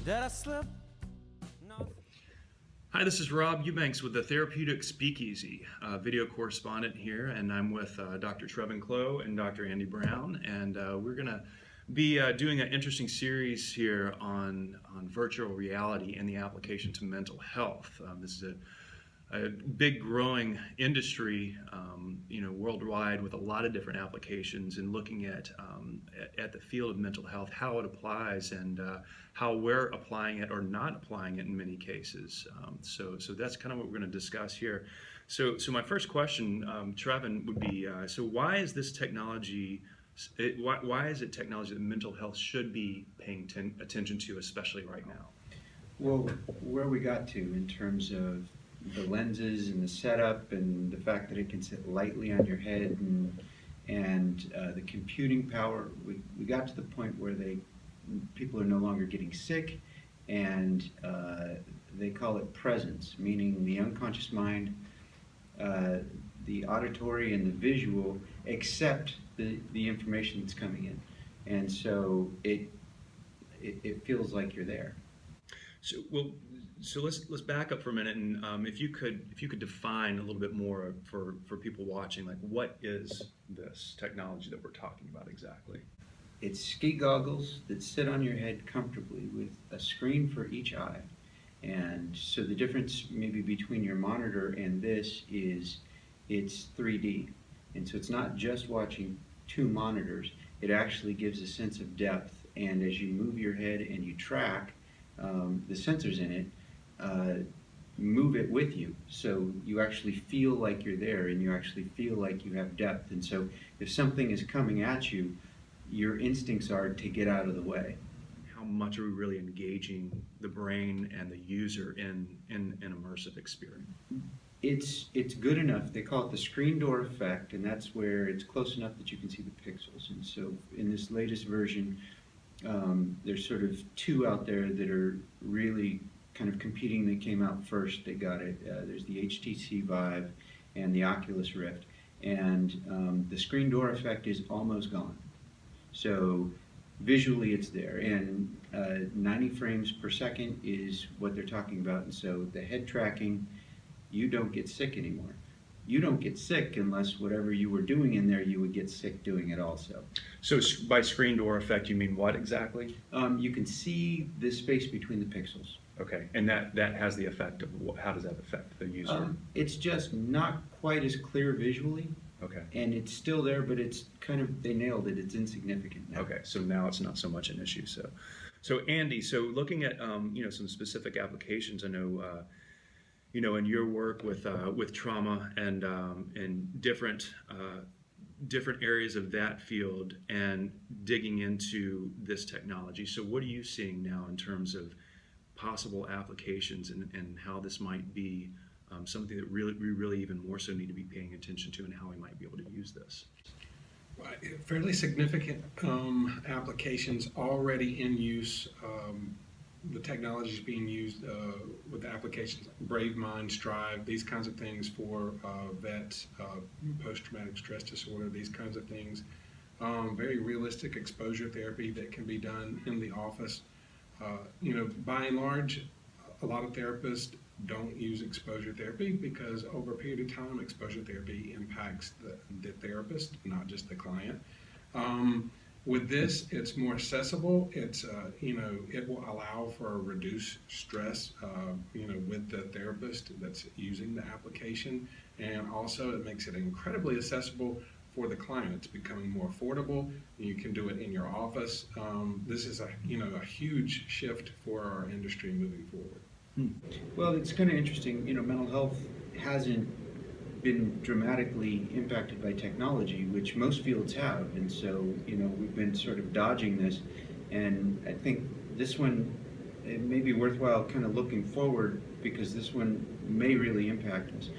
Did I slip? No. Hi, this is Rob Eubanks with the Therapeutic Speakeasy, video correspondent here, and I'm with Dr. Trevon Clow and Dr. Andy Brown, and we're going to be doing an interesting series here on virtual reality and the application to mental health. This is a big growing industry, worldwide, with a lot of different applications, and looking at the field of mental health, how it applies, and how we're applying it or not applying it in many cases. So that's kind of what we're going to discuss here. So my first question, Trevon, would be: so why is this technology? Why is it technology that mental health should be paying attention to, especially right now? Well, where we got to in terms of the lenses and the setup and the fact that it can sit lightly on your head and the computing power, we got to the point where people are no longer getting sick, and they call it presence, meaning the unconscious mind, the auditory and the visual accept the information that's coming in, and so it feels like you're there. So let's back up for a minute, and if you could define a little bit more for people watching, like, what is this technology that we're talking about exactly? It's ski goggles that sit on your head comfortably with a screen for each eye, and so the difference maybe between your monitor and this is it's 3D, and so it's not just watching two monitors. It actually gives a sense of depth, and as you move your head and you track, the sensors in it move it with you, so you actually feel like you're there, and you actually feel like you have depth. And so if something is coming at you, your instincts are to get out of the way. How much are we really engaging the brain and the user in an immersive experience? It's good enough. They call it the screen door effect, and that's where it's close enough that you can see the pixels. And so in this latest version, there's sort of two out there that are really kind of competing. They came out first. They got it. There's the HTC Vive and the Oculus Rift, and the screen door effect is almost gone. So visually it's there, and 90 frames per second is what they're talking about. And so the head tracking, you don't get sick anymore. You don't get sick unless whatever you were doing in there, you would get sick doing it also. So by screen door effect, you mean what exactly? You can see the space between the pixels. Okay, and that has the effect of how does that affect the user? It's just not quite as clear visually. Okay. And it's still there, but it's kind of, they nailed it. It's insignificant now. Okay, so now it's not so much an issue. So Andy, so looking at some specific applications, I know in your work with trauma and different areas of that field, and digging into this technology. So what are you seeing now in terms of possible applications, and how this might be something that we really even more so need to be paying attention to, and how we might be able to use this? Fairly significant applications already in use. The technology is being used with applications like Brave Mind, Strive, these kinds of things for vets, post-traumatic stress disorder, these kinds of things. Very realistic exposure therapy that can be done in the office. By and large, a lot of therapists don't use exposure therapy because over a period of time, exposure therapy impacts the therapist, not just the client. With this, it's more accessible. It's it will allow for a reduced stress, with the therapist that's using the application, and also it makes it incredibly accessible for the client. It's becoming more affordable. You can do it in your office. This is a huge shift for our industry moving forward. Well, it's kind of interesting. Mental health hasn't been dramatically impacted by technology, which most fields have, and so we've been sort of dodging this, and I think this one, it may be worthwhile kind of looking forward, because this one may really impact us.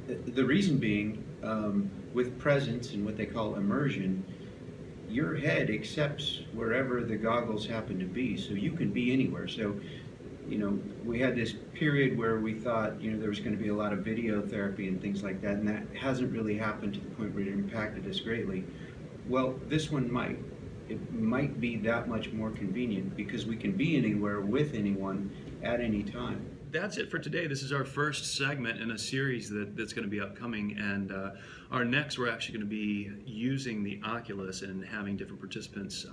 The reason being, with presence and what they call immersion, your head accepts wherever the goggles happen to be, so you can be anywhere. So we had this period where we thought, there was going to be a lot of video therapy and things like that, and that hasn't really happened to the point where it impacted us greatly. Well, this one might. it might be that much more convenient because we can be anywhere with anyone at any time. That's it for today. This is our first segment in a series that's going to be upcoming, and our next, we're actually going to be using the Oculus and having different participants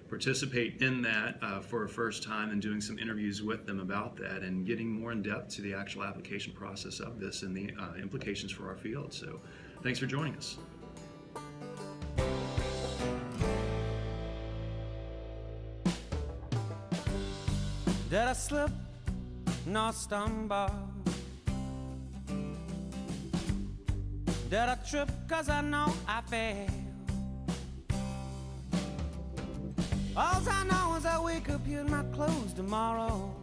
participate in that for a first time, and doing some interviews with them about that and getting more in depth to the actual application process of this and the implications for our field. So thanks for joining us. Did I slip nor stumble? Did I trip 'cause I know I failed? All I know is I wake up here in my clothes tomorrow.